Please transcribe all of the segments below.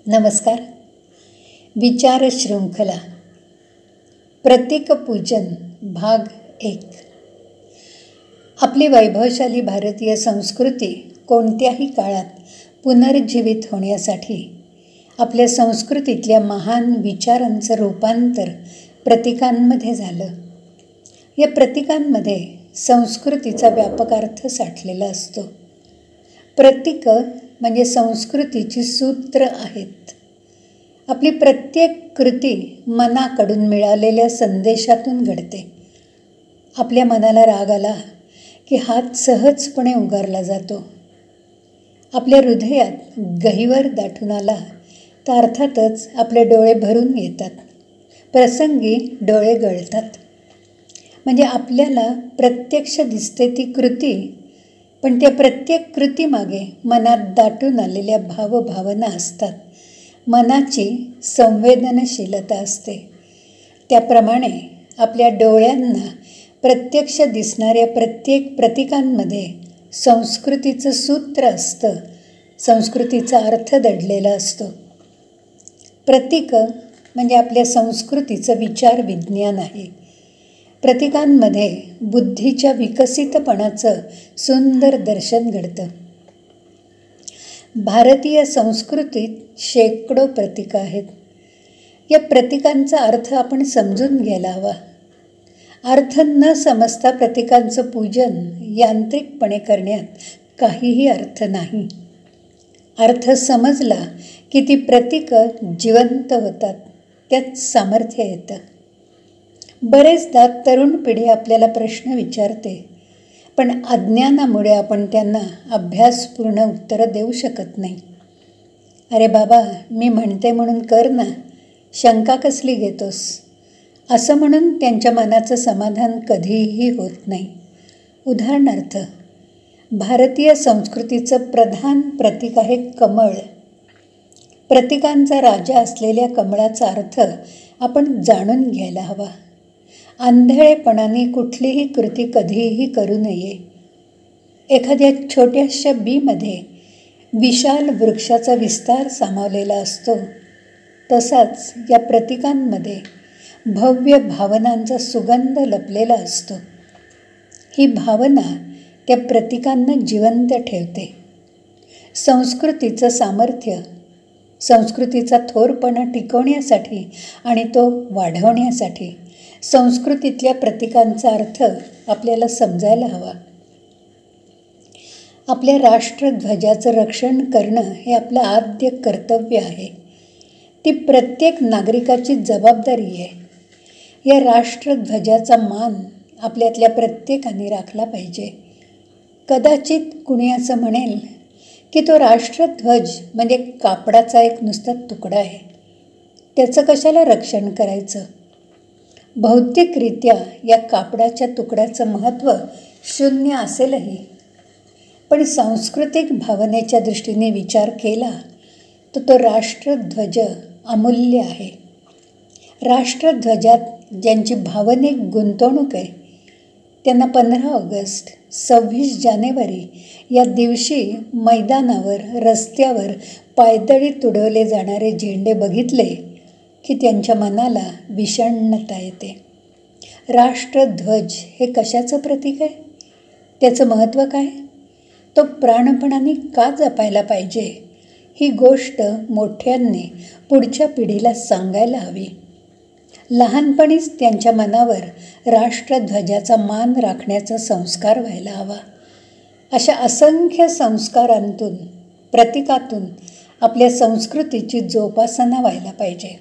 नमस्कार. विचार शृंखला प्रतीकपूजन भाग 1. आपली वैभवशाली भारतीय संस्कृती कोणत्याही काळात पुनर्जीवित होण्यासाठी आपल्या संस्कृतीतल्या महान विचारांचं रूपांतर प्रतीकांमध्ये झालं. या प्रतीकांमध्ये संस्कृतीचा व्यापक अर्थ साठलेला असतो. प्रतीकं म्हणजे संस्कृतीची सूत्र आहेत. आपली प्रत्येक कृती मनाकडून मिळालेल्या संदेशातून घडते. आपल्या मनाला राग आला की हात सहजपणे उगारला जातो. आपल्या हृदयात गहिवर दाटून आला तर अर्थातच आपले डोळे भरून येतात, प्रसंगी डोळे गळतात. म्हणजे आपल्याला प्रत्यक्ष दिसते ती कृती, पण त्या प्रत्येक कृतीमागे मनात दाटून आलेल्या भावभावना असतात. मनाची संवेदनशीलता असते. त्याप्रमाणे आपल्या डोळ्यांना प्रत्यक्ष दिसणाऱ्या प्रत्येक प्रतीकांमध्ये संस्कृतीचं सूत्र असतं, संस्कृतीचा अर्थ दडलेला असतो. प्रतीकं म्हणजे आपल्या संस्कृतीचं विचार विज्ञान आहे. प्रतीकांमध्ये बुद्धीच्या विकसितपणाचं सुंदर दर्शन घडतं. भारतीय संस्कृतीत शेकडो प्रतीकं आहेत. या प्रतीकांचा अर्थ आपण समजून घ्यायला हवा. अर्थ न समजता प्रतीकांचं पूजन यांत्रिकपणे करण्यात काहीही अर्थ नाही. अर्थ समजला की ती प्रतीकं जिवंत होतात, त्यात सामर्थ्य येतं. बरेचदा तरुण पिढी आपल्याला प्रश्न विचारते, पण अज्ञानामुळे आपण त्यांना अभ्यासपूर्ण उत्तरं देऊ शकत नाही. अरे बाबा, मी म्हणते म्हणून कर ना, शंका कसली घेतोस, असं म्हणून त्यांच्या मनाचं समाधान कधीही होत नाही. उदाहरणार्थ, भारतीय संस्कृतीचं प्रधान प्रतीक आहे कमळ. प्रतीकांचा राजा असलेल्या कमळाचा अर्थ आपण जाणून घ्यायला हवा. आंधळेपणाने कुठलीही कृती कधीही करू नये. एखाद्या छोट्याशा बीमध्ये विशाल वृक्षाचा विस्तार सामावलेला असतो, तसाच या प्रतीकांमध्ये भव्य भावनांचा सुगंध लपलेला असतो. ही भावना त्या प्रतीकांना जिवंत ठेवते. संस्कृतीचं सामर्थ्य, संस्कृतीचा थोरपणा टिकवण्यासाठी आणि तो वाढवण्यासाठी संस्कृतीतल्या प्रतीकांचा अर्थ आपल्याला समजायला हवा. आपल्या राष्ट्रध्वजाचं रक्षण करणं हे आपलं आद्य कर्तव्य आहे. ती प्रत्येक नागरिकाची जबाबदारी आहे. या राष्ट्रध्वजाचा मान आपल्यातल्या प्रत्येकाने राखला पाहिजे. कदाचित कुणी असं म्हणेल की तो राष्ट्रध्वज म्हणजे कापडाचा एक नुसता तुकडा आहे, त्याचं कशाला रक्षण करायचं. भौतिकरित्या या कापडाच्या तुकड्याचं महत्त्व शून्य असेलही, पण सांस्कृतिक भावनेच्या दृष्टीने विचार केला तर तो राष्ट्रध्वज अमूल्य आहे. राष्ट्रध्वजात ज्यांची भावनिक गुंतवणूक आहे त्यांना 15 ऑगस्ट, 26 जानेवारी या दिवशी मैदानावर, रस्त्यावर पायदळी तुडवले जाणारे झेंडे बघितले की त्यांच्या मनाला विषण्णता येते. राष्ट्रध्वज हे कशाचं प्रतीक आहे? त्याचं महत्त्व काय? तो प्राणपणाने का जपायला पाहिजे? ही गोष्ट मोठ्यांनी पुढच्या पिढीला सांगायला हवी. लहानपणीच त्यांच्या मनावर राष्ट्रध्वजाचा मान राखण्याचा संस्कार व्हायला हवा. अशा असंख्य संस्कारांतून, प्रतीकातून आपल्या संस्कृतीची जोपासना व्हायला पाहिजे.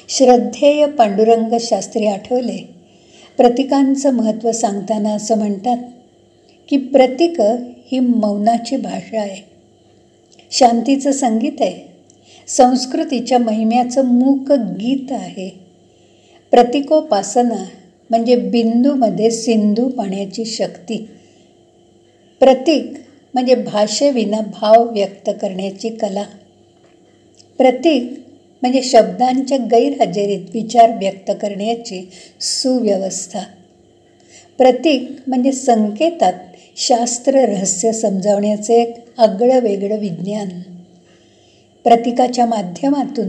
श्रद्धेय पांडुरंग शास्त्री आठवले प्रतीकांचं महत्त्व सांगताना असं म्हणतात की प्रतीकं ही मौनाची भाषा आहे, शांतीचं संगीत आहे, संस्कृतीच्या महिम्याचं मूक गीत आहे. प्रतीकोपासना म्हणजे बिंदूमध्ये सिंधू पाण्याची शक्ती. प्रतीक म्हणजे भाषेविना भाव व्यक्त करण्याची कला. प्रतीक म्हणजे शब्दांच्या गैरहजेरीत विचार व्यक्त करण्याची सुव्यवस्था. प्रतीक म्हणजे संकेतात शास्त्र रहस्य समजावण्याचे एक आगळं वेगळं विज्ञान. प्रतीकाच्या माध्यमातून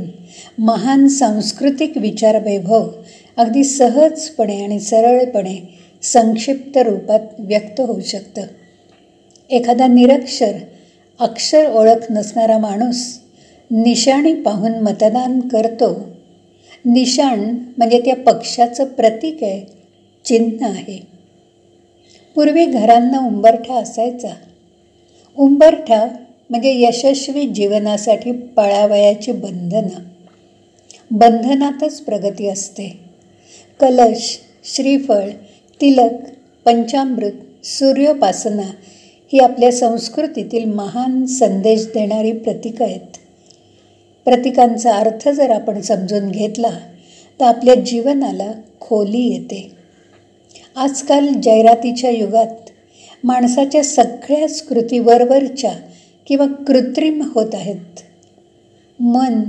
महान सांस्कृतिक विचारवैभव अगदी सहजपणे आणि सरळपणे संक्षिप्त रूपात व्यक्त होऊ शकतं. एखादा निरक्षर, अक्षर ओळख नसणारा माणूस निशाणी पाहून मतदान करतो. निशाण म्हणजे त्या पक्षाचं प्रतीक आहे, चिन्ह आहे. पूर्वी घरांना उंबरठा असायचा. उंबरठा म्हणजे यशस्वी जीवनासाठी पळावयाची बंधनं. बंधनातच प्रगती असते. कलश, श्रीफळ, तिलक, पंचामृत, सूर्योपासना ही आपल्या संस्कृतीतील महान संदेश देणारी प्रतीकं आहेत. प्रतीकांचा अर्थ जर आपण समजून घेतला तर आपल्या जीवनाला खोली येते. आजकाल जाहिरातीच्या युगात माणसाच्या सगळ्याच कृती वरवरच्या किंवा कृत्रिम होत आहेत. मन,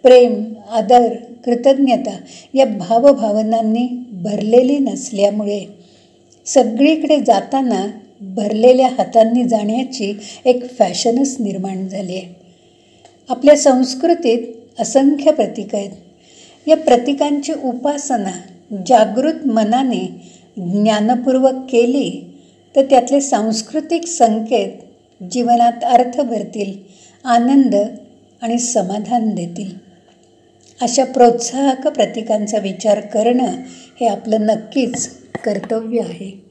प्रेम, आदर, कृतज्ञता या भावभावनांनी भरलेली नसल्यामुळे सगळीकडे जाताना भरलेल्या हातांनी जाण्याची एक फॅशनच निर्माण झाली आहे. आपल्या संस्कृतीत असंख्य प्रतीकं आहेत. या प्रतीकांची उपासना जागृत मनाने ज्ञानपूर्वक केली तर त्यातले सांस्कृतिक संकेत जीवनात अर्थ भरतील, आनंद आणि समाधान देतील. अशा प्रोत्साहक प्रतीकांचा विचार करणं हे आपलं नक्कीच कर्तव्य आहे.